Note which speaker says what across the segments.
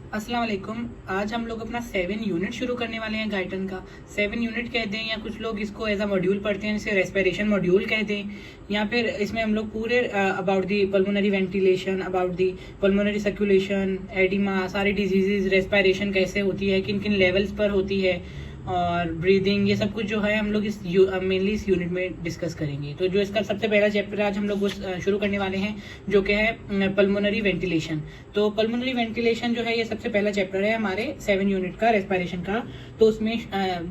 Speaker 1: अस्सलाम वालेकुम। आज हम लोग अपना 7 यूनिट शुरू करने वाले हैं गाइटन का। 7 यूनिट कहते हैं या कुछ लोग इसको एज अ मॉड्यूल पढ़ते हैं, जिसे रेस्पिरेशन मॉड्यूल कहते हैं। या फिर इसमें हम लोग पूरे about the pulmonary ventilation, about the pulmonary circulation, oedema, सारी डिजीजेज, रेस्पिरेशन कैसे होती है, किन किन लेवल्स पर होती है, और ब्रीदिंग, ये सब कुछ जो है हम लोग इस मेनली इस यूनिट में डिस्कस करेंगे। तो जो इसका सबसे पहला चैप्टर आज हम लोग शुरू करने वाले हैं, जो कि है पल्मोनरी वेंटिलेशन। तो पल्मोनरी वेंटिलेशन जो है ये सबसे पहला चैप्टर है हमारे 7 यूनिट का रेस्पिरेशन का। तो उसमें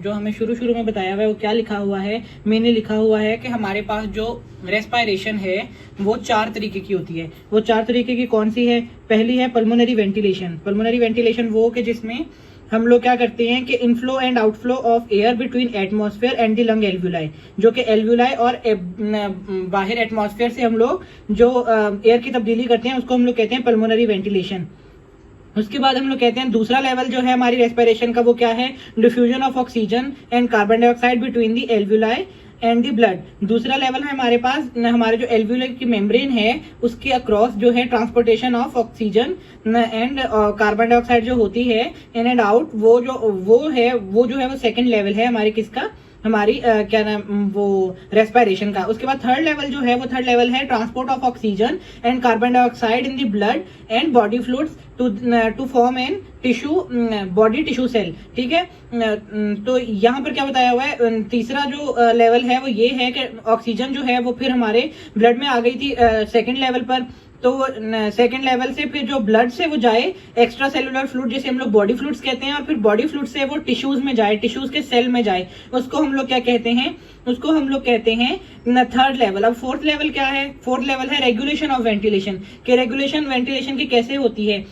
Speaker 1: जो हमें शुरू में बताया हुआ है वो क्या लिखा हुआ है, मैंने लिखा हुआ है कि हमारे पास जो रेस्पिरेशन है वो 4 तरीके की होती है। वो 4 तरीके की कौन सी है? पहली है पल्मोनरी वेंटिलेशन। पल्मोनरी वेंटिलेशन वो कि जिसमें हम लोग क्या करते हैं कि inflow and outflow of air between atmosphere and the lung alveoli, जो कि एल्वुलाई और बाहर एटमॉस्फेयर से हम लोग जो एयर की तब्दीली करते हैं उसको हम लोग कहते हैं पल्मोनरी वेंटिलेशन। उसके बाद हम लोग कहते हैं दूसरा लेवल जो है हमारी रेस्पिरेशन का वो क्या है? Diffusion of oxygen and carbon dioxide between the alveoli and the blood. दूसरा लेवल है हमारे पास हमारे जो एल्वुलाई की मेम्ब्रेन है उसके अक्रॉस जो है transportation of oxygen and carbon dioxide जो होती है इन एंड आउट, वो जो है वो सेकंड लेवल है हमारी किसका? हमारी क्या नाम वो रेस्पिरेशन का। उसके बाद थर्ड लेवल जो है वो थर्ड लेवल है transport of oxygen and carbon dioxide in the blood and body fluids to form in tissue, body tissue cell. ठीक है। तो यहाँ पर क्या बताया हुआ है? तीसरा जो लेवल है वो ये है कि ऑक्सीजन जो है वो फिर हमारे ब्लड में आ गई थी सेकंड लेवल पर। तो सेकंड लेवल से फिर जो ब्लड से वो जाए एक्स्ट्रा सेलुलर फ्लूइड, जिसे हम लोग बॉडी फ्लूइड्स कहते हैं, और फिर बॉडी फ्लूइड से वो टिश्यूज में जाए, टिश्यूज के सेल में जाए, उसको हम लोग क्या कहते हैं? उसको हम लोग कहते हैं थर्ड लेवल। अब फोर्थ लेवल क्या है? फोर्थ लेवल है रेगुलेशन ऑफ वेंटिलेशन। कि रेगुलेशन वेंटिलेशन की कैसे होती है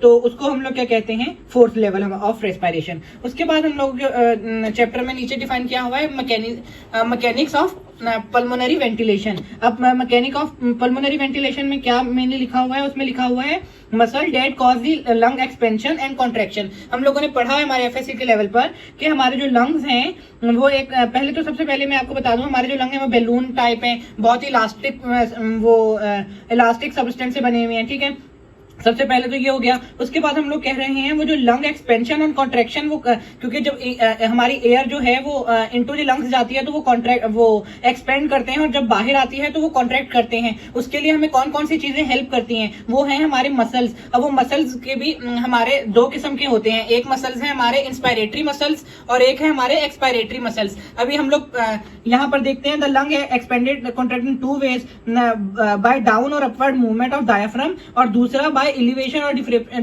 Speaker 1: तो उसको हम लोग क्या कहते हैं? Fourth level of respiration. उसके बाद हम लोग चैप्टर में नीचे डिफाइन किया हुआ है मैकेनिक्स ऑफ पल्मोनरी वेंटिलेशन। अब मैकेनिक ऑफ पल्मोनरी वेंटिलेशन में क्या मैंने लिखा हुआ है? उसमें लिखा हुआ है muscle that cause the lung expansion and contraction. हम लोगों ने पढ़ा है हमारे एफएससी के लेवल पर कि हमारे जो लंग्स हैं वो एक पहले तो सबसे पहले मैं आपको बता दूं हमारे जो लंग हैं वो बैलून टाइप हैं, बहुत ही इलास्टिक सब्सटेंस से बने हुए हैं। ठीक है, सबसे पहले तो ये हो गया। उसके बाद हम लोग कह रहे हैं वो जो लंग एक्सपेंशन और कॉन्ट्रैक्शन, वो क्योंकि जब हमारी एयर जो है वो इनटू द लंग्स जाती है तो वो एक्सपेंड करते हैं, और जब बाहर आती है तो वो कॉन्ट्रैक्ट करते हैं। उसके लिए हमें कौन कौन सी चीजें हेल्प करती हैं? वो है हमारे मसल्स। अब वो मसल्स के भी हमारे 2 किस्म के होते हैं। एक मसल्स है हमारे इंस्पायरेटरी मसल्स और एक है हमारे एक्सपायरेटरी मसल्स। अभी हम लोग यहाँ पर देखते हैं the lung expanded contract in 2 ways, by down और अपवर्ड मूवमेंट ऑफ डायफ्राम, और दूसरा बाय एलिवेशन और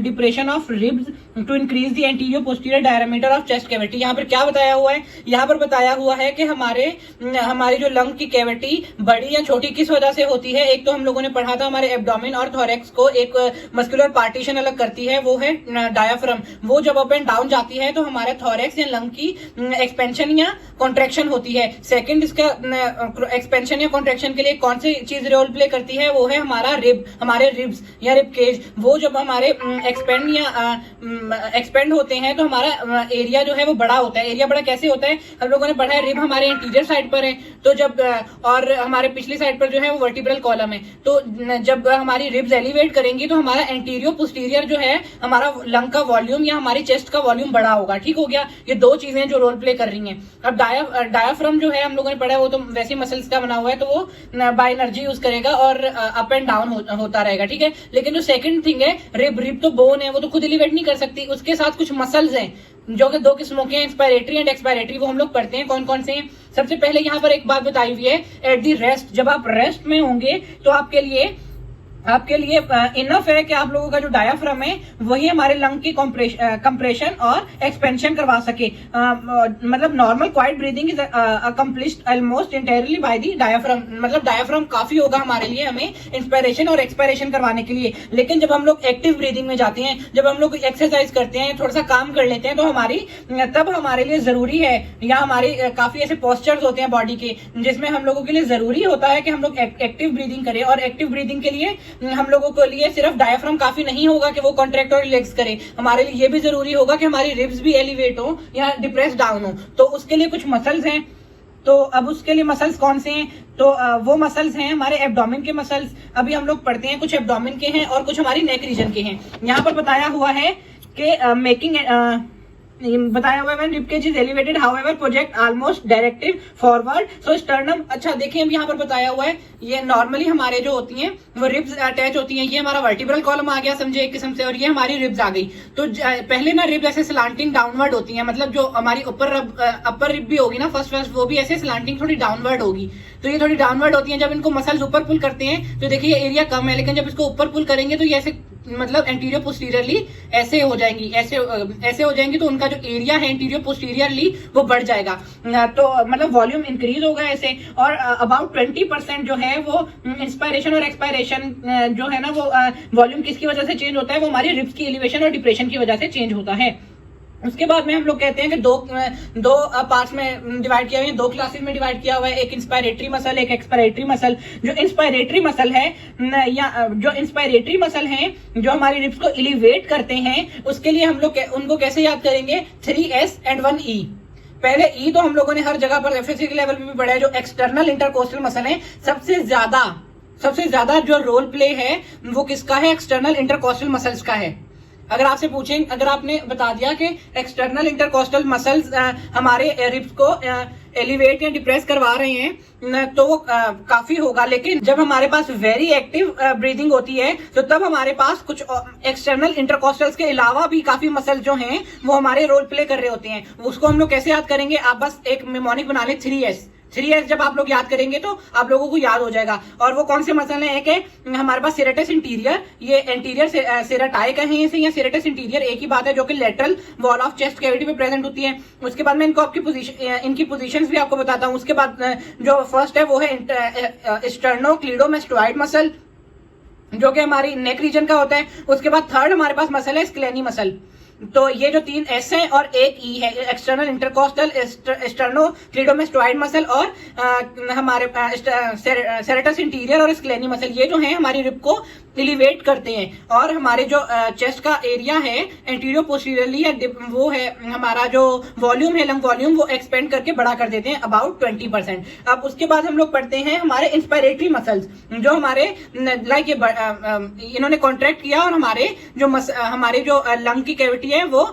Speaker 1: depression of ribs to increase the anterior posterior diameter of chest cavity. यहाँ पर क्या बताया हुआ है? यहाँ पर बताया हुआ है कि हमारी जो लंग की कैविटी बड़ी या छोटी किस वजह से होती है। एक तो हम लोगों ने पढ़ा था हमारे एब्डोमेन और थोरेक्स को एक मस्कुलर पार्टीशन अलग करती है, वो है डायाफ्राम। वो जब अप एंड डाउन जाती है तो हमारे थोरेक्स या लंग की एक्सपेंशन या कॉन्ट्रैक्शन होती है। सेकंड, इसका एक्सपेंशन या कॉन्ट्रैक्शन के लिए कौन सी चीज रोल प्ले करती है? वो है हमारा रिब, हमारे रिब्स या रिब केज। वो जब हमारे एक्सपेंड होते हैं तो हमारा एरिया जो है वो बड़ा होता है। एरिया बड़ा कैसे होता है? हम लोगों ने पढ़ा है रिब हमारे इंटीरियर साइड पर है, तो जब और हमारे पिछली साइड पर जो है वो वर्टिब्रल कॉलम है। तो जब हमारी रिब्स एलिवेट करेंगी तो हमारा एंटीरियर पोस्टीरियर जो है हमारा लंग का वॉल्यूम या हमारी चेस्ट का वॉल्यूम बड़ा होगा। ठीक हो गया। ये 2 चीजें जो रोल प्ले कर रही हैं। अब डायाफ्राम जो है हम लोगों ने पढ़ा है वो तो वैसे मसल्स का बना हुआ है, तो वो बाय एनर्जी यूज करेगा और अप एंड डाउन होता रहेगा। ठीक है, लेकिन जो सेकंड थिंग है रिब तो बोन है, वो तो खुद एलिवेट नहीं कर सकती। उसके साथ कुछ मसल्स हैं जो कि 2 किस्मों के हैं, इंस्पायरेटरी एंड एक्सपायरेटरी। वो हम लोग पढ़ते हैं कौन कौन से हैं। सबसे पहले यहाँ पर एक बात बताई हुई है, एट दी रेस्ट। जब आप रेस्ट में होंगे तो आपके लिए इनफ है कि आप लोगों का जो डायाफ्राम है वही हमारे लंग की कंप्रेशन और एक्सपेंशन करवा सके। मतलब normal quite breathing is accomplished almost entirely by the diaphragm. मतलब डायाफ्राम काफी होगा हमारे लिए हमें इंस्पिरेशन और एक्सपायरेशन करवाने के लिए। लेकिन जब हम लोग एक्टिव ब्रीदिंग में जाते हैं, जब हम लोग एक्सरसाइज करते हैं, थोड़ा सा काम कर लेते हैं, तो तब हमारे लिए जरूरी है, या हमारे काफी ऐसे पोस्चर्स होते हैं बॉडी के जिसमें हम लोगों के लिए जरूरी होता है कि हम लोग एक्टिव ब्रीदिंग करें। और एक्टिव ब्रीदिंग के लिए हम लोगों के लिए सिर्फ डायफ्राम काफी नहीं होगा कि वो कॉन्ट्रैक्ट और रिलैक्स करे। हमारे लिए ये भी जरूरी होगा कि हमारी रिब्स भी एलिवेट हो या डिप्रेस डाउन हो। तो उसके लिए कुछ मसल्स हैं। तो अब उसके लिए मसल्स कौन से हैं? तो वो मसल्स हैं हमारे एब्डोमेन के मसल्स। अभी हम लोग पढ़ते हैं, कुछ एब्डोमेन के हैं और कुछ हमारी नेक रीजन के हैं। यहाँ पर बताया हुआ है के मेकिंग बताया हुआ है rib cage is elevated however project almost directed forward so sternum. अच्छा देखिए अब यहाँ पर बताया हुआ है ये नॉर्मली हमारे जो होती हैं वो रिब्स अटैच होती हैं, ये हमारा वर्टिब्रल कॉलम आ गया समझे एक किस्म से, और ये हमारी रिब्स आ गई। तो पहले ना रिब्स ऐसे स्लांटिंग डाउनवर्ड होती हैं, मतलब जो हमारी अपर रिब भी होगी ना फर्स्ट वो भी ऐसे स्लांटिंग थोड़ी डाउनवर्ड होगी। तो ये थोड़ी डाउनवर्ड होती है, जब इनको मसल्स ऊपर पुल करते हैं तो देखिए ये एरिया कम है, लेकिन जब इसको ऊपर पुल करेंगे तो ये ऐसे मतलब एंटीरियर पोस्टीरियरली ऐसे हो जाएंगी, ऐसे हो जाएंगी, तो उनका जो एरिया है एंटीरियर पोस्टीरियरली वो बढ़ जाएगा, तो मतलब वॉल्यूम इंक्रीज होगा ऐसे। और अबाउट 20% जो है वो इंस्पायरेशन और एक्सपायरेशन जो है ना वो वॉल्यूम किसकी वजह से चेंज होता है, वो हमारी रिब्स की एलिवेशन और डिप्रेशन की वजह से चेंज होता है। उसके बाद में हम लोग कहते हैं कि दो पार्ट्स में डिवाइड किया हुआ है, दो क्लासेस में डिवाइड किया हुआ है, एक इंस्पायरेटरी मसल एक एक्सपायरेटरी मसल। जो इंस्पायरेटरी मसल है या जो इंस्पायरेटरी मसल है जो हमारी रिब्स को एलिवेट करते हैं, उसके लिए हम लोग उनको कैसे याद करेंगे, 3S एंड 1E। पहले ई तो हम लोगों ने हर जगह पर एफएससी के लेवल पे भी पढ़ा है, जो एक्सटर्नल इंटरकोस्टल मसल है। सबसे ज्यादा जो रोल प्ले है वो किसका है, एक्सटर्नल इंटरकोस्टल मसल्स का है। अगर आपसे पूछें, अगर आपने बता दिया कि एक्सटर्नल इंटरकोस्टल मसल्स हमारे रिब्स को एलिवेट या डिप्रेस करवा रहे हैं तो वो काफी होगा, लेकिन जब हमारे पास वेरी एक्टिव ब्रीदिंग होती है तो तब हमारे पास कुछ एक्सटर्नल इंटरकोस्टल्स के अलावा भी काफी मसल जो हैं वो हमारे रोल प्ले कर रहे होते हैं। उसको हम लोग कैसे याद करेंगे, आप बस एक मेमोनिक बना लें 3S जब आप लोग याद करेंगे तो आप लोगों को याद हो जाएगा। और वो कौन से मसल हैं, एक है हमारे पास सेरेटस इंटीरियर, ये एंटीरियर सेरेटाई कहें इसे या सेरेटस इंटीरियर एक ही बात है, जो कि lateral wall of chest cavity पे प्रेजेंट होती है। उसके बाद मैं इनकी पोजीशंस भी आपको बताता हूँ। उसके बाद जो फर्स्ट है वो है स्टर्नोक्लीडोमेस्टोइड मसल जो कि हमारी नेक रीजन का होता है। उसके बाद थर्ड हमारे पास मसल है स्क्लेनी मसल। तो ये जो 3 S है और एक E है, एक्सटर्नल इंटरकोस्टल स्टर्नोक्लीडोमेस्टोइड मसल और हमारे सेरेटस इंटीरियर और स्क्लेनी मसल, ये जो है हमारी रिब को एलिवेट करते हैं और हमारे जो चेस्ट का एरिया है एंटीरियर पोस्टीरियरली है वो है हमारा जो वॉल्यूम है लंग वॉल्यूम वो एक्सपेंड करके बड़ा कर देते हैं अबाउट 20%। अब उसके बाद हम लोग पढ़ते हैं हमारे इंस्पायरेटरी मसल्स जो हमारे लाइक इन्होंने कॉन्ट्रैक्ट किया और हमारे जो लंग की कैविटी है वो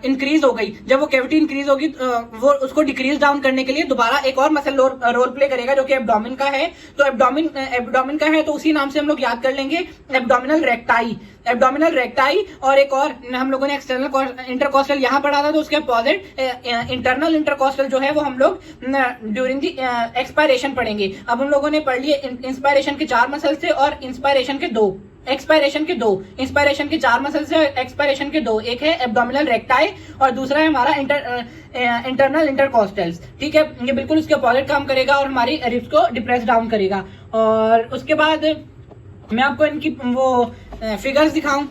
Speaker 1: इंक्रीज हो गई। जब वो कैविटी इंक्रीज होगी वो उसको डिक्रीज डाउन करने के लिए दोबारा एक और मसल रोल प्ले करेगा जो कि एब्डोमिन का है। तो एब्डोमिन का है तो उसी नाम से हम लोग याद कर लेंगे एब्डोमिनल रेक्टाई और एक और हम लोगों ने एक्सटर्नल इंटरकोस्टल यहाँ पढ़ा था, तो उसके अपोजिट इंटरनल इंटरकोस्टल जो है वो हम लोग ड्यूरिंग दी एक्सपायरेशन पढ़ेंगे। अब हम लोगों ने पढ़ लिए इंस्पायरेशन के 4 मसल थे और इंस्पायरेशन के 2, एक्सपायरेशन के 2, इंस्पायरेशन के 4 मसल से एक्सपायरेशन के 2, एक है एब्डोमिनल रेक्टाई और दूसरा है हमारा इंटरनल इंटरकोस्टल्स। ठीक है, ये बिल्कुल उसके अपोजिट काम करेगा और हमारी रिब्स को डिप्रेस डाउन करेगा। और उसके बाद मैं आपको इनकी वो फिगर्स दिखाऊं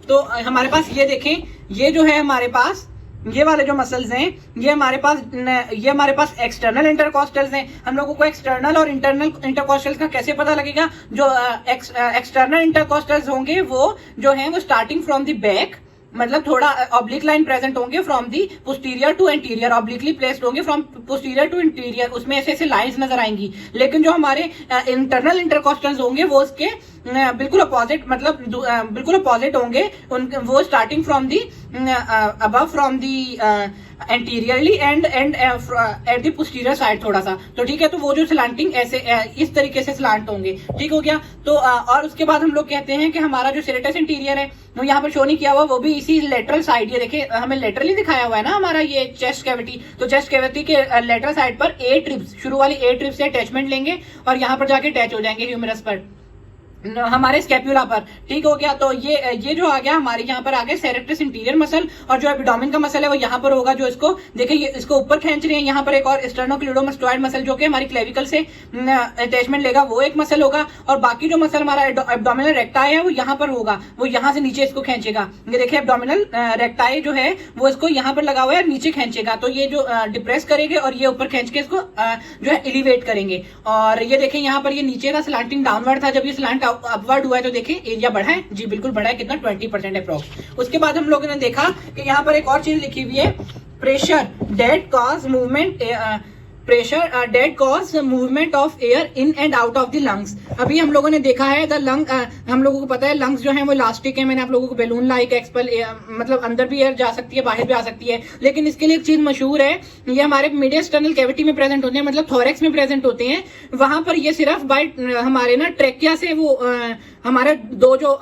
Speaker 1: तो हमारे पास ये देखें, ये जो है हमारे पास ये वाले जो मसल्स हैं ये हमारे पास एक्सटर्नल इंटरकोस्टल्स हैं। हम लोगों को एक्सटर्नल और इंटरनल इंटरकोस्टल्स का कैसे पता लगेगा, जो एक्सटर्नल इंटरकोस्टल्स होंगे वो जो है वो स्टार्टिंग फ्रॉम द बैक, मतलब थोड़ा ऑब्लिक लाइन प्रेजेंट होंगे from the posterior to anterior, obliquely placed होंगे फ्रॉम पोस्टीरियर टू इंटीरियर, उसमें ऐसे लाइंस नजर आएंगी। लेकिन जो हमारे इंटरनल इंटरकोस्टल्स होंगे वो उसके बिल्कुल अपोजिट, मतलब बिल्कुल अपोजिट होंगे, वो starting from the above from the anteriorly and at the posterior side थोड़ा सा। तो ठीक है, तो वो जो स्लांटिंग ऐसे इस तरीके से स्लांट होंगे। ठीक हो गया। तो और उसके बाद हम लोग कहते हैं कि हमारा जो सेरेटस इंटीरियर है वो यहाँ पर शो नहीं किया हुआ, वो भी इसी लेटरल साइड, ये देखिए हमें लेटरली दिखाया हुआ है ना हमारा ये चेस्ट कैविटी, तो चेस्ट कैविटी के लेटरल साइड पर 8 रिब्स, शुरू वाली 8 रिब्स से अटैचमेंट लेंगे और यहाँ पर जाके अटैच हो जाएंगे ह्यूमरस पर, हमारे स्कैप्यूला पर। ठीक हो गया। तो ये जो आ गया हमारे यहाँ पर आ गया सेरेटस इंटीरियर मसल, और जो एब्डोमेन का मसल है वो यहाँ पर होगा, जो इसको देखिए इसको ऊपर खींच रहे हैं। यहाँ पर एक और स्टर्नोक्लीडोमेस्टोइड मसल जो कि हमारी क्लेविकल से अटैचमेंट लेगा, वो एक मसल होगा। और बाकी जो मसल हमारा एब्डोमिनल रेक्टाई है वो यहाँ पर होगा, वो यहाँ से नीचे इसको खींचेगा। ये देखिए एब्डोमिनल रेक्टाई जो है वो इसको यहाँ पर लगा हुआ है, नीचे खींचेगा, तो ये जो डिप्रेस करेंगे और ये ऊपर खींच के इसको जो है एलिवेट करेंगे। और ये देखें यहाँ पर ये नीचे का स्लांटिंग डाउनवर्ड था, जब ये स्लांट अपवर्ड हुआ है तो देखिए एरिया बढ़ा है जी, बिल्कुल बढ़ा है, कितना 20% अप्रॉक्स। उसके बाद हम लोगों ने देखा कि यहाँ पर एक और चीज लिखी हुई है, pressure that cause movement pressure that cause movement of air in and out of the lungs. अभी हम लोगों ने देखा है द लंग, हम लोगों को पता है लंग्स जो है वो इलास्टिक है, मैंने आप लोगों को बैलून लाइक एक्सपेल, मतलब अंदर भी एयर जा सकती है बाहर भी आ सकती है, लेकिन इसके लिए एक चीज मशहूर है, ये हमारे मीडियस्टर्नल कैविटी में प्रेजेंट होते हैं, मतलब थोरेक्स में प्रेजेंट होते हैं। वहां पर ये सिर्फ बाय हमारे ना ट्रेकिया से वो हमारे दो जो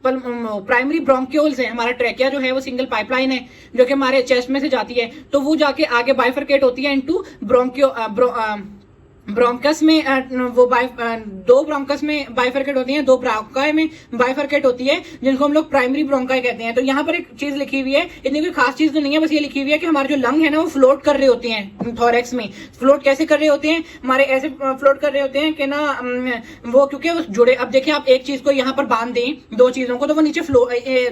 Speaker 1: प्राइमरी ब्रोंक्यूल्स है, हमारा ट्रेकिया जो है वो सिंगल पाइपलाइन है जो कि हमारे चेस्ट में से जाती है, तो वो जाके आगे बाइफरकेट होती है इनटू ब्रोंकस में, वो दो ब्रोंकस में बाइफरकेट होती हैं, दो ब्रोंकाई में बाइफरकेट होती है, जिनको हम लोग प्राइमरी ब्रोंकाई कहते हैं। तो यहाँ पर एक चीज लिखी हुई है, इतनी कोई खास चीज तो नहीं है, बस ये लिखी हुई है कि हमारे जो लंग है ना वो फ्लोट कर रहे होते हैं थोरेक्स में। फ्लोट कैसे कर रहे होते हैं, हमारे ऐसे फ्लोट कर रहे होते हैं कि ना वो क्योंकि वो जुड़े, अब देखिए आप एक चीज को यहाँ पर बांध दें, दो चीजों को, तो वो नीचे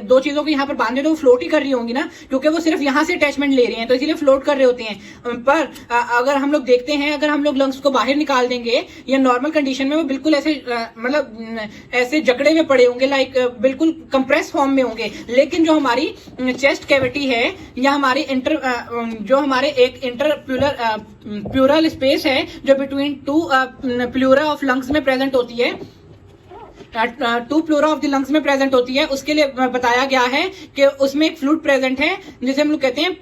Speaker 1: दो चीजों को यहाँ पर बांध दें तो वो फ्लोट ही कर रही होंगी ना, क्योंकि वो सिर्फ यहाँ से अटैचमेंट ले रही है, तो इसीलिए फ्लोट कर रहे होते हैं। पर अगर हम लोग देखते हैं, अगर हम लोग लंग्स को बाहर निकाल देंगे या नॉर्मल कंडीशन में वो बिल्कुल ऐसे मतलब ऐसे जकड़े में पड़े होंगे, लाइक बिल्कुल कंप्रेस फॉर्म में होंगे। लेकिन जो हमारी चेस्ट कैविटी है या हमारी जो हमारे एक प्लूरल स्पेस है जो between two pleura of lungs में प्रेजेंट होती है, two pleura of the lungs में प्रेजेंट होती है, उसके लिए बताया गया है कि उसमें एक फ्लूइड प्रेजेंट है जिसे हम लोग कहते हैं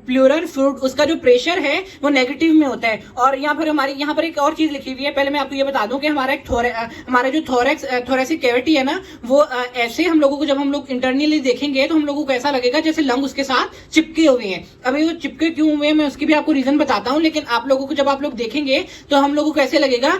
Speaker 1: प्लूरल फ्लूइड। उसका जो प्रेशर है वो नेगेटिव में होता है। और यहाँ पर हमारी यहाँ पर एक और चीज लिखी हुई है, पहले मैं आपको ये बता दूं कि हमारा हमारा जो थोरेसिक कैविटी है ना, वो ऐसे हम लोगों को जब हम लोग इंटरनली देखेंगे तो हम लोगों को ऐसा लगेगा जैसे लंग उसके साथ चिपके हुए हैं। अभी वो चिपके क्यों हुए हैं मैं उसकी भी आपको रीजन बताता हूँ, लेकिन आप लोगों को जब आप लोग देखेंगे तो हम लोगों को ऐसे लगेगा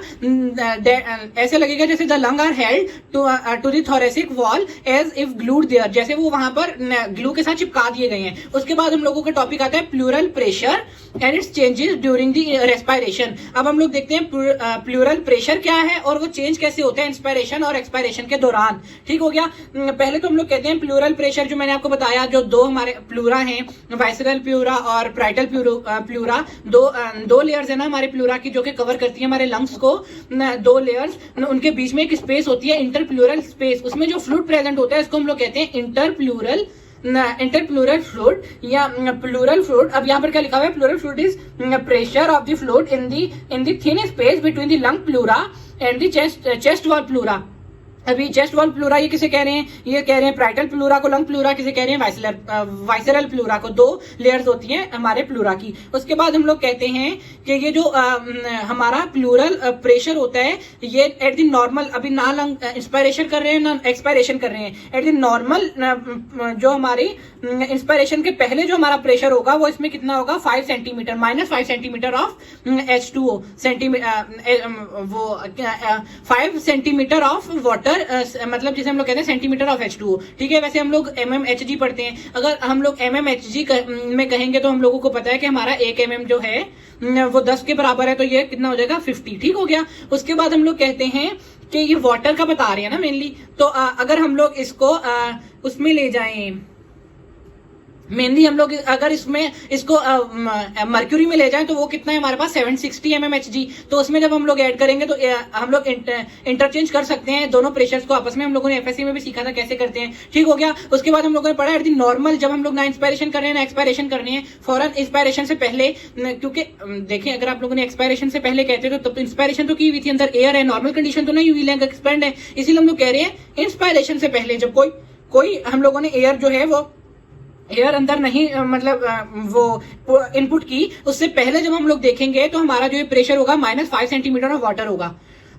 Speaker 1: जैसे the lung are held to the thoracic wall as if glued there, जैसे वो वहां पर ग्लू के साथ चिपका दिए गए हैं। उसके बाद हम लोगों का टॉपिक आता है plural pressure and it's changes during the respiration. अब हम लोग देखते हैं प्लूरल प्रेशर क्या है और वो चेंज कैसे होता है इंस्पिरेशन और एक्सपायरेशन के दौरान। ठीक हो गया। पहले तो हम लोग कहते हैं प्लूरल प्रेशर, जो मैंने आपको बताया, जो दो हमारे प्लूरा हैं, वाइसरल प्लूरा और प्राइटल प्लूरा, दो लेयर्स है ना हमारे प्लूरा की जो कि कवर करती है हमारे लंग्स को, दो लेयर्स, उनके बीच में एक स्पेस होती है इंटरप्लूरल स्पेस, उसमें जो फ्लूइड प्रेजेंट होता है इसको हम लोग कहते हैं इंटरप्लूरल फ्लूइड या प्लूरल फ्लूइड। अब यहाँ पर क्या लिखा हुआ है, pleural fluid is pressure of the fluid in the thin space between the lung pleura and the chest wall pleura. अभी चेस्ट वॉल प्लूरा ये किसे कह रहे हैं, ये कह रहे हैं प्राइटल प्लूरा को, लंग प्लूरा किसे कह रहे हैं, वाइसरल प्लूरा को। दो लेयर्स होती हैं हमारे प्लूरा की। उसके बाद हम लोग कहते हैं कि ये जो हमारा प्लूरल प्रेशर होता है ये एट द नॉर्मल, अभी ना लंग इंस्पायरेशन कर रहे हैं ना एक्सपायरेशन कर रहे हैं, एट द नॉर्मल जो हमारी इंस्पायरेशन के पहले जो हमारा प्रेशर होगा वो इसमें कितना होगा, 5 सेंटीमीटर, -5 सेंटीमीटर ऑफ H2O, वो 5 सेंटीमीटर ऑफ वाटर, मतलब जिसे हम लोग कहते हैं सेंटीमीटर ऑफ H2O। ठीक है। वैसे हम लोग mmHg पढ़ते हैं, अगर हम लोग mmHg में कहेंगे तो हम लोगों को पता है कि हमारा 1 mm जो है वो 10 के बराबर है, तो ये कितना हो जाएगा, 50। ठीक हो गया। उसके बाद हम लोग कहते हैं कि ये वाटर का बता रहे हैं ना मेनली, तो अगर हम लोग इसको उसमें ले जाएं, मेनली हम लोग अगर इसको मर्क्यूरी में ले जाएं तो वो कितना है हमारे पास, 760 mmHg। तो उसमें जब हम लोग ऐड करेंगे तो हम लोग इंटरचेंज कर सकते हैं दोनों प्रेशर्स को आपस में। हम लोगों ने एफएससी में भी सीखा था कैसे करते हैं। ठीक हो गया। उसके बाद हम लोगों ने पढ़ा एट द नॉर्मल, जब हम लोग ना इंस्पायरेशन कर रहे हैं ना एक्सपायरेशन कर रहे हैं, फौरन इंस्पायरेशन से पहले, क्योंकि देखिए अगर आप लोगों ने एक्सपायरेशन से पहले कहते हो तो इंस्पायरेशन तो की हुई थी, अंदर एयर है, नॉर्मल कंडीशन तो नहीं हुई, लंग एक्सपेंड है, इसीलिए हम लोग कह रहे हैं इंस्पायरेशन से पहले। जब कोई हम लोगों ने एयर जो है वो एयर अंदर नहीं मतलब वो इनपुट की, उससे पहले जब हम लोग देखेंगे तो हमारा जो प्रेशर होगा -5 सेंटीमीटर ऑफ वाटर होगा।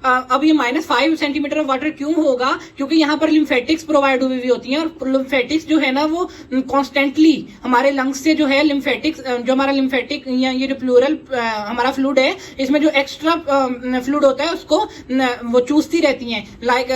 Speaker 1: अब ये -5 सेंटीमीटर ऑफ वाटर क्यों होगा, क्योंकि यहाँ पर लिम्फेटिक्स प्रोवाइड हुई होती हैं, और लिम्फेटिक्स जो है ना वो कॉन्स्टेंटली हमारे लंग्स से जो है लिम्फेटिक्स, जो हमारा लिम्फेटिक या ये जो प्लूरल हमारा फ्लूइड है, इसमें जो एक्स्ट्रा फ्लूइड होता है उसको वो चूसती रहती हैं, लाइक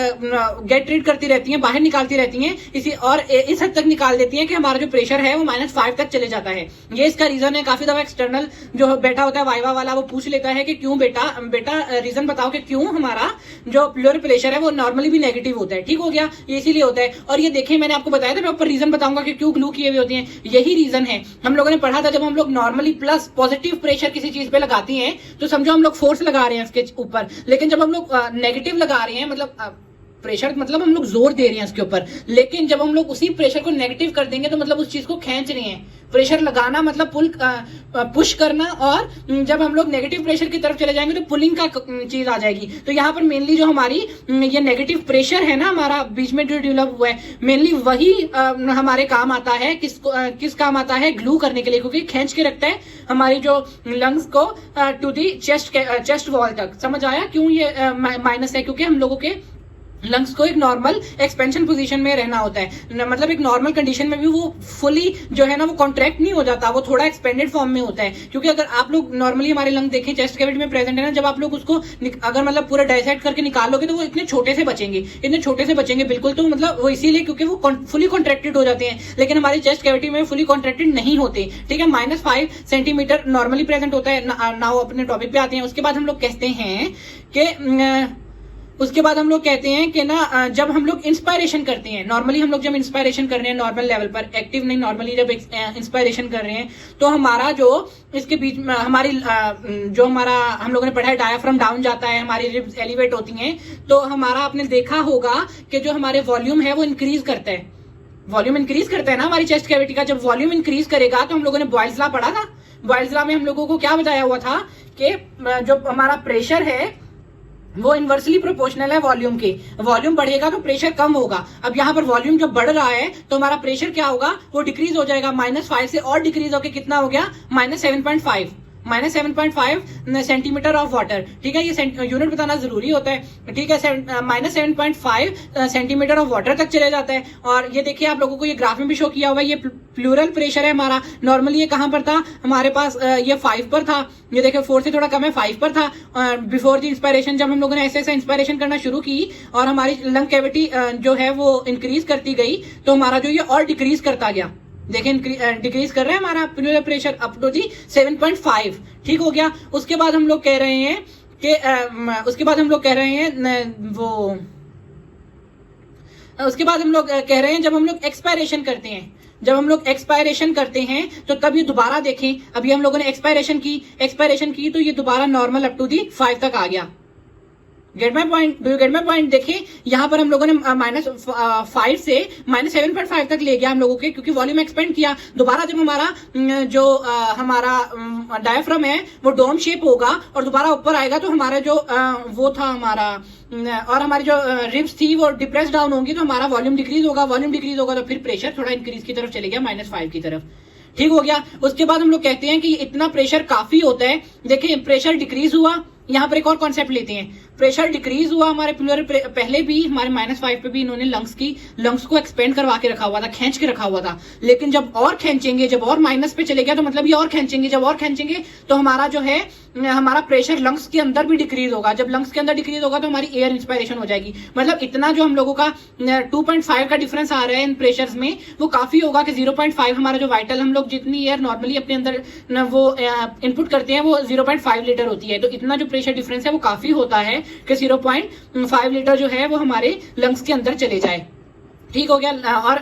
Speaker 1: गेट रीड करती रहती हैं, बाहर निकालती रहती हैं, और इस हद तक निकाल देती हैं कि हमारा जो प्रेशर है वो -5 तक चले जाता है। ये इसका रीजन है। काफी दफा एक्सटर्नल जो बैठा होता है वाइवा वाला, वो पूछ लेता है कि क्यों बेटा रीजन बताओ कि क्यों हमारा जो प्लूरल प्रेशर है वो नॉर्मली भी नेगेटिव होता है। ठीक हो गया। ये इसीलिए होता है। और ये देखें मैंने आपको बताया था, मैं ऊपर रीजन बताऊंगा कि क्यों ग्लू किए हुए होते हैं। यही रीजन है। हम लोगों ने पढ़ा था जब हम लोग नॉर्मली प्लस पॉजिटिव प्रेशर किसी चीज पे लगाती हैं तो समझो हम लोग फोर्स लगा रहे हैं उसके ऊपर, लेकिन जब हम लोग नेगेटिव लगा रहे हैं, मतलब प्रेशर मतलब हम लोग जोर दे रहे हैं उसके ऊपर, लेकिन जब हम लोग उसी प्रेशर को नेगेटिव कर देंगे तो मतलब उस चीज को खींच रहे हैं। प्रेशर लगाना मतलब पुश करना, और जब हम लोग नेगेटिव प्रेशर की तरफ चले जाएंगे तो पुलिंग का चीज आ जाएगी। तो यहाँ पर मेनली जो हमारी ये नेगेटिव प्रेशर है ना हमारा बीच में जो डेवलप हुआ है, मेनली वही हमारे काम आता है। किस काम आता है? ग्लू करने के लिए, क्योंकि खींच के रखता है हमारी जो लंग्स को टू दी चेस्ट वॉल तक। समझ आया क्यों ये माइनस है? क्योंकि हम लोगों के लंग्स को एक नॉर्मल एक्सपेंशन पोजीशन में रहना होता है, मतलब एक नॉर्मल कंडीशन में भी वो फुली जो है ना वो कॉन्ट्रैक्ट नहीं हो जाता, वो थोड़ा एक्सपेंडेड फॉर्म में होता है। क्योंकि अगर आप लोग नॉर्मली हमारे लंग देखें चेस्ट कैविटी में प्रेजेंट है ना, जब आप लोग उसको अगर मतलब पूरा डाइसेक्ट करके निकालोगे तो वो इतने छोटे से बचेंगे बिल्कुल। तो मतलब वो इसीलिए क्योंकि वो फुली कॉन्ट्रैक्टेड हो जाते हैं, लेकिन हमारी चेस्ट कैविटी में फुली कॉन्ट्रैक्टेड नहीं होते। ठीक है, -5 सेंटीमीटर नॉर्मली प्रेजेंट होता है। नाउ अपने टॉपिक पे आते हैं। उसके बाद हम लोग कहते हैं कि ना जब हम लोग इंस्पायरेशन करते हैं, नॉर्मली हम लोग जब इंस्पायरेशन कर रहे हैं नॉर्मल लेवल पर, एक्टिव नहीं, नॉर्मली जब इंस्पायरेशन कर रहे हैं तो हमारा जो इसके बीच में हमारी जो हमारा हम लोगों ने पढ़ा है डायाफ्राम डाउन जाता है, हमारी रिब्स एलिवेट होती हैं। तो हमारा आपने देखा होगा कि जो हमारे वॉल्यूम है वो इंक्रीज करता है। वॉल्यूम इंक्रीज करता है ना हमारी चेस्ट कैविटी का। जब वॉल्यूम इंक्रीज करेगा तो हम लोगों ने बॉयल्स लॉ पढ़ा था। बॉयल्स लॉ में हम लोगों को क्या बताया हुआ था कि जो हमारा प्रेशर है वो इनवर्सली प्रोपोर्शनल है वॉल्यूम के। वॉल्यूम बढ़ेगा तो प्रेशर कम होगा। अब यहाँ पर वॉल्यूम जब बढ़ रहा है तो हमारा प्रेशर क्या होगा? वो डिक्रीज हो जाएगा। -5 से और डिक्रीज होकर कितना हो गया? -7.5 सेंटीमीटर ऑफ वाटर। ठीक है, ये यूनिट बताना जरूरी होता है। ठीक है, -7.5 सेंटीमीटर ऑफ वाटर तक चले जाता है। और ये देखिए आप लोगों को ये ग्राफ में भी शो किया हुआ है, ये प्लूरल प्रेशर है हमारा। नॉर्मली ये कहां पर था हमारे पास? ये 5 पर था। ये देखिए 4 से थोड़ा कम है, 5 पर था बिफोर द इंस्पायरेशन। जब हम लोगों ने ऐसे इंस्पायरेशन करना शुरू की और हमारी लंग कैविटी जो है वो इंक्रीज करती गई तो हमारा जो ये और डिक्रीज करता गया। देखें डिक्रीज कर रहा है हमारा pleural pressure up to the 7.5। ठीक हो गया। उसके बाद हम लोग कह रहे हैं कि उसके बाद हम लोग कह रहे हैं जब हम लोग एक्सपायरेशन करते हैं तो तब ये दोबारा देखें। अभी हम लोगों ने एक्सपायरेशन की तो ये दोबारा नॉर्मल अप टू दी 5 तक आ गया। Get my point? देखिए यहाँ पर हम लोगों ने -5 से -7.5 तक ले गया हम लोगों के, क्योंकि वॉल्यूम एक्सपेंड किया। दोबारा जब हमारा हमारा डायफ्राम है वो डोम शेप होगा और दोबारा ऊपर आएगा तो हमारा जो वो था हमारा और हमारी जो रिब्स थी वो डिप्रेस डाउन होंगी तो हमारा वॉल्यूम डिक्रीज होगा तो फिर प्रेशर थोड़ा इंक्रीज की तरफ चले गया, -5 की तरफ। ठीक हो गया। उसके बाद हम लोग कहते हैं कि इतना प्रेशर काफी होता है। देखिए प्रेशर डिक्रीज हुआ। यहाँ पर एक और कॉन्सेप्ट लेते हैं। प्रेशर डिक्रीज हुआ हमारे पहले भी हमारे -5 पे भी इन्होंने लंग्स को एक्सपेंड करवा के रखा हुआ था, खींच के रखा हुआ था। लेकिन जब और खींचेंगे, जब और माइनस पे चले गया तो मतलब ये और खींचेंगे, जब और खींचेंगे तो हमारा जो है हमारा प्रेशर लंग्स के अंदर भी डिक्रीज होगा। जब लंग्स के अंदर डिक्रीज होगा तो हमारी एयर इंस्पायरेशन हो जाएगी। मतलब इतना जो हम लोगों का 2.5 का डिफरेंस आ रहा है इन प्रेशर्स में वो काफी होगा कि 0.5 हमारा जो वाइटल हम लोग जितनी एयर नॉर्मली अपने अंदर वो इनपुट करते हैं वो 0.5 लीटर होती है। तो इतना जो प्रेशर डिफरेंस है वो काफी होता है कि 0.5 लीटर जो है वो हमारे लंग्स के अंदर चले जाए। ठीक हो गया। और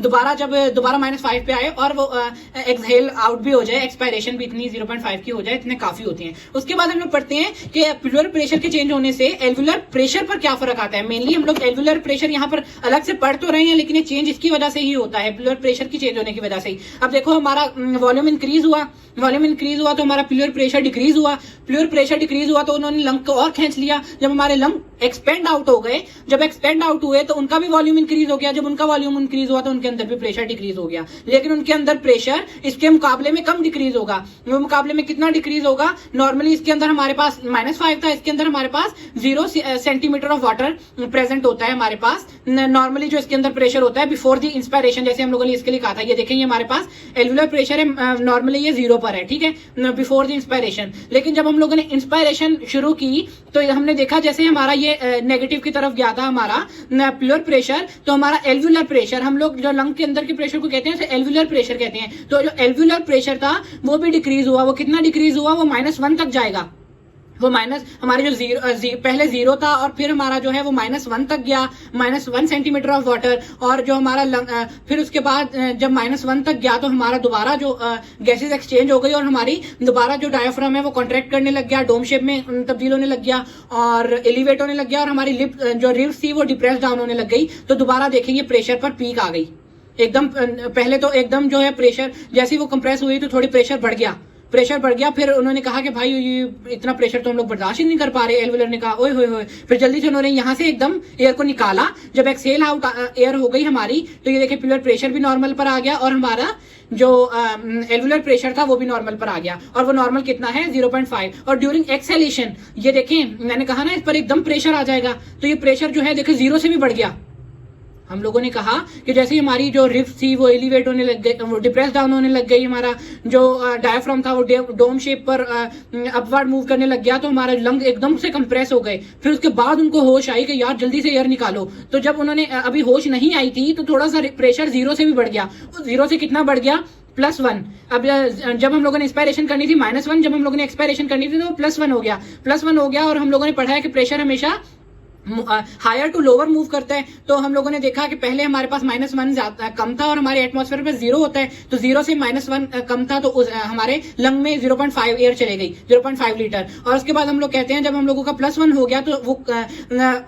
Speaker 1: दोबारा जब -5 पे आए और वो एक्सहेल आउट भी हो जाए, एक्सपायरेशन भी इतनी 0.5 की हो जाए, इतने काफी होते हैं। उसके बाद हम लोग पढ़ते हैं कि प्लूरल प्रेशर के चेंज होने से एल्वुलर प्रेशर पर क्या फर्क आता है। मेनली हम लोग एल्वुलर प्रेशर यहाँ पर अलग से पढ़ तो रहे हैं, लेकिन ये चेंज इसकी वजह से ही होता है, प्लूरल प्रेशर की चेंज होने की वजह से ही। अब देखो हमारा वॉल्यूम इंक्रीज हुआ तो हमारा प्लूरल प्रेशर डिक्रीज हुआ। प्लूरल प्रेशर डिक्रीज हुआ तो उन्होंने लंग को और खींच लिया। जब हमारे लंग एक्सपेंड आउट हो गए, जब एक्सपेंड आउट हुए तो उनका भी वॉल्यूम इंक्रीज हो गया। जब उनका वॉल्यूम इंक्रीज हुआ तो उनके अंदर भी प्रेशर डिक्रीज हो गया, लेकिन उनके अंदर प्रेशर इसके मुकाबले में कम डिक्रीज होगा। वो मुकाबले में कितना डिक्रीज होगा? नॉर्मली इसके अंदर हमारे पास -5 था, इसके अंदर हमारे पास 0 सेंटीमीटर ऑफ वाटर प्रेजेंट होता है हमारे पास। नॉर्मली जो इसके अंदर प्रेशर होता है बिफोर द इंस्पायरेशन, जैसे हम लोगों ने इसके लिए कहा था, ये देखें ये हमारे पास एल्वुलर प्रेशर है, नॉर्मली ये 0 पर है। ठीक है, बिफोर द इंस्पायरेशन। लेकिन जब हम लोगों ने इंस्पायरेशन शुरू की तो हमने देखा जैसे हमारा ये नेगेटिव की तरफ गया था हमारा प्लूरल प्रेशर, तो हमारा एल्वुलर प्रेशर, हम लोग जो लंग के अंदर के प्रेशर को कहते हैं उसे एल्वुलर प्रेशर कहते हैं। तो जो एल्वुलर प्रेशर था वो भी डिक्रीज हुआ। वो कितना डिक्रीज हुआ? वो -1 तक जाएगा। वो माइनस हमारे जो पहले 0 था और फिर हमारा जो है वो -1 तक गया, -1 सेंटीमीटर ऑफ वाटर। और जो हमारा फिर उसके बाद जब -1 तक गया तो हमारा दोबारा जो गैसेस एक्सचेंज हो गई और हमारी दोबारा जो डायफ्राम है वो कॉन्ट्रैक्ट करने लग गया, डोम शेप में तब्दील होने लग गया और एलिवेट होने लग गया और हमारी लिप जो रिब्स थी वो डिप्रेस डाउन होने लग गई। तो दोबारा देखेंगे प्रेशर पर पीक आ गई एकदम। पहले तो एकदम जो है प्रेशर जैसे ही वो कंप्रेस हुई तो थोड़ी प्रेशर बढ़ गया। फिर उन्होंने कहा कि भाई ये इतना प्रेशर तो हम लोग बर्दाश्त ही नहीं कर पा रहे। एल्वुलर ने कहा ओए होए होए। फिर जल्दी से उन्होंने यहाँ से एकदम एयर को निकाला। जब एक्सेल आउट एयर हो गई हमारी तो ये देखिए पिलर प्रेशर भी नॉर्मल पर आ गया और हमारा जो एल्वुलर प्रेशर था वो भी नॉर्मल पर आ गया। और वो नॉर्मल कितना है 0.5। और ड्यूरिंग एक्सेलेशन ये देखें, मैंने कहा ना इस पर एकदम प्रेशर आ जाएगा तो ये प्रेशर जो है देखिए 0 से भी बढ़ गया। हम लोगों ने कहा कि जैसे ही हमारी जो रिब्स थी वो एलिवेट होने लग गई, वो डिप्रेस डाउन होने लग गई, हमारा जो डायफ्राम था वो डोम शेप पर अपवर्ड मूव करने लग गया तो हमारा लंग एकदम से कंप्रेस हो गए। फिर उसके बाद उनको होश आई कि यार जल्दी से एयर निकालो। तो जब उन्होंने अभी होश नहीं आई थी तो थोड़ा सा प्रेशर 0 से भी बढ़ गया। 0 से कितना बढ़ गया +1। अब जब हम लोगों ने इंस्पायरेशन करनी थी -1, जब हम लोगों ने एक्सपायरेशन करनी थी तो +1 हो गया। और हम लोगों ने पढ़ा है कि प्रेशर हमेशा हायर टू लोअर मूव करता है। तो हम लोगों ने देखा कि पहले हमारे पास -1 कम था और हमारे एटमॉस्फेयर में 0 होता है तो 0 से -1 कम था तो हमारे लंग में 0.5 एयर चले गई, 0.5 लीटर। और उसके बाद हम लोग कहते हैं जब हम लोगों का +1 हो गया तो वो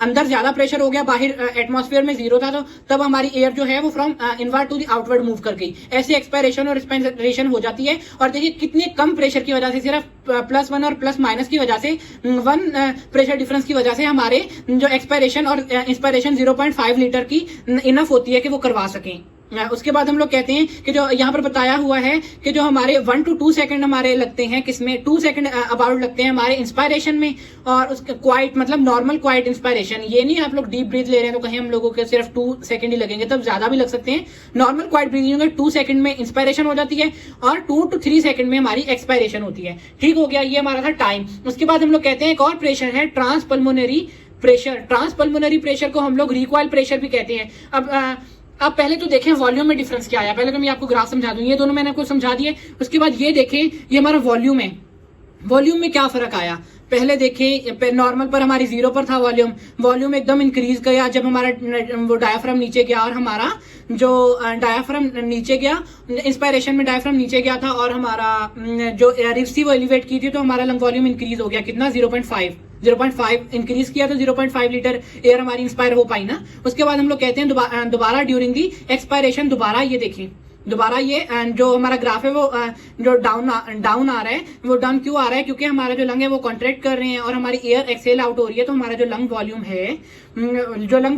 Speaker 1: अंदर ज्यादा प्रेशर हो गया, बाहर एटमॉस्फेयर में 0 था तो तब हमारी एयर जो है वो from inward to the outward move कर गई। ऐसे एक्सपायरेशन और एक्सपेंशन हो जाती है। और देखिए कितने कम प्रेशर की वजह से, सिर्फ +1 और +- की वजह से, 1 प्रेशर डिफरेंस की वजह से हमारे एक्सपायरेशन और इंस्पायरेशन 0.5 लीटर की इनफ होती है कि वो करवा सकें। उसके बाद हम लोग कहते हैं कि जो यहाँ पर बताया हुआ है कि जो हमारे 1 to 2 सेकंड हमारे लगते हैं, किसमें 2 सेकंड अबाउट लगते हैं हमारे इंस्पायरेशन में और उसके क्वाइट मतलब नॉर्मल क्वाइट इंस्पायरेशन। ये नहीं आप लोग डीप ब्रीथ ले रहे हैं तो कहीं हम लोगों के सिर्फ 2 सेकंड ही लगेंगे, तब ज्यादा भी लग सकते हैं। नॉर्मल क्वाइट ब्रीथिंग में 2 सेकंड में इंस्पायरेशन हो जाती है और 2 to 3 सेकंड में हमारी एक्सपायरेशन होती है। ठीक हो गया, ये हमारा था टाइम। उसके बाद हम लोग कहते हैं एक और प्रेशर है ट्रांसपल्मोनरी प्रेशर। ट्रांसपल्मोनरी प्रेशर को हम लोग रिकॉइल प्रेशर भी कहते हैं। अब पहले तो देखें वॉल्यूम में डिफरेंस क्या आया। पहले तो मैं आपको ग्राफ समझा दूं, ये दोनों मैंने आपको समझा दिए। उसके बाद ये देखें ये हमारा वॉल्यूम है, वॉल्यूम में क्या फर्क आया। पहले देखें नॉर्मल पर हमारी 0 पर था वॉल्यूम एकदम इंक्रीज गया जब हमारा वो डायफ्राम नीचे गया और हमारा जो डायफ्राम नीचे गया, इंस्पायरेशन में डायफ्राम नीचे गया था और हमारा जो रिब्स थी वो एलिवेट की थी तो हमारा लंग वॉल्यूम इंक्रीज हो गया। कितना 0.5 इंक्रीज किया तो 0.5 लीटर एयर हमारी इंस्पायर हो पाई ना। उसके बाद हम लोग कहते हैं दोबारा ड्यूरिंग दी एक्सपायरेशन, दोबारा ये देखें, दोबारा ये जो हमारा ग्राफ है वो जो डाउन आ रहा है, वो डाउन क्यों आ रहा है, क्योंकि हमारा जो लंग है वो कॉन्ट्रैक्ट कर रहे हैं और हमारी एयर एक्सेल आउट हो रही है तो हमारा जो लंग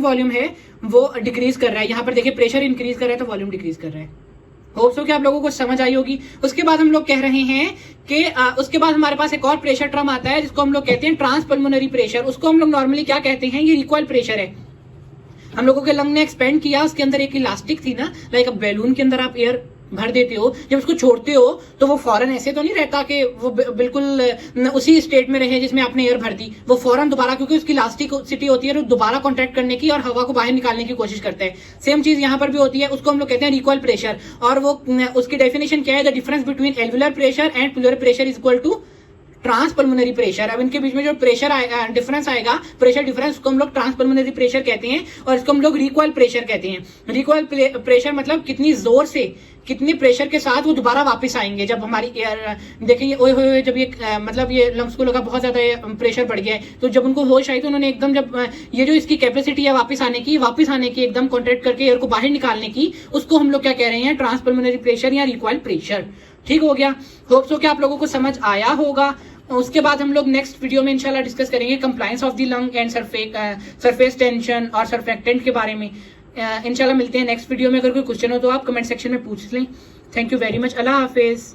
Speaker 1: वॉल्यूम है वो डिक्रीज कर रहा है। यहाँ पर देखिए प्रेशर इंक्रीज कर रहा है तो वॉल्यूम डिक्रीज कर रहा है। होप सो कि आप लोगों को समझ आई होगी। उसके बाद हम लोग कह रहे हैं कि उसके बाद हमारे पास एक और प्रेशर टर्म आता है जिसको हम लोग कहते हैं ट्रांसपल्मोनरी प्रेशर। उसको हम लोग नॉर्मली क्या कहते हैं, ये रिकॉइल प्रेशर है। हम लोगों के लंग ने एक्सपेंड किया, उसके अंदर एक इलास्टिक थी ना, लाइक अब बैलून के अंदर आप एयर भर देते हो, जब उसको छोड़ते हो तो वो फौरन ऐसे तो नहीं रहता कि वो बिल्कुल उसी स्टेट में रहे जिसमें आपने एयर भर दी। वो फौरन दोबारा, क्योंकि उसकी इलास्टिसिटी होती है, तो दोबारा कॉन्ट्रैक्ट करने की और हवा को बाहर निकालने की कोशिश करता है। सेम चीज यहाँ पर भी होती है, उसको हम लोग कहते हैं रिकॉइल प्रेशर। और वो उसकी डेफिनेशन क्या है, the difference between alveolar pressure and pleural pressure is equal to transpulmonary pressure. अब इनके बीच में जो प्रेशर डिफरेंस आएगा, प्रेशर डिफरेंस, उसको हम लोग ट्रांसपल्मोनरी प्रेशर कहते हैं और इसको हम लोग रिकॉइल प्रेशर कहते हैं। रिकॉइल प्रेशर मतलब कितनी जोर से, कितने प्रेशर के साथ वो दोबारा वापस आएंगे जब हमारी एयर देखेंगे ओए होए, जब ये मतलब ये लंग्स को लगा बहुत ज्यादा प्रेशर बढ़ गया है, तो जब उनको होश आई तो उन्होंने एकदम जब ये जो इसकी कैपेसिटी है वापस आने की एकदम कॉन्ट्रैक्ट करके एयर को बाहर निकालने की, उसको हम लोग क्या कह रहे हैं, ट्रांसपल्मोनरी प्रेशर या रिकॉइल प्रेशर। ठीक हो गया, होप सो कि आप लोगों को समझ आया होगा। उसके बाद हम लोग नेक्स्ट वीडियो में इंशाल्लाह डिस्कस करेंगे compliance of the lung and surface tension और सर्फेक्टेंट के बारे में। इंशाल्लाह मिलते हैं नेक्स्ट वीडियो में। अगर कोई क्वेश्चन हो तो आप कमेंट सेक्शन में पूछ लें। Thank you very much. Allah Hafiz.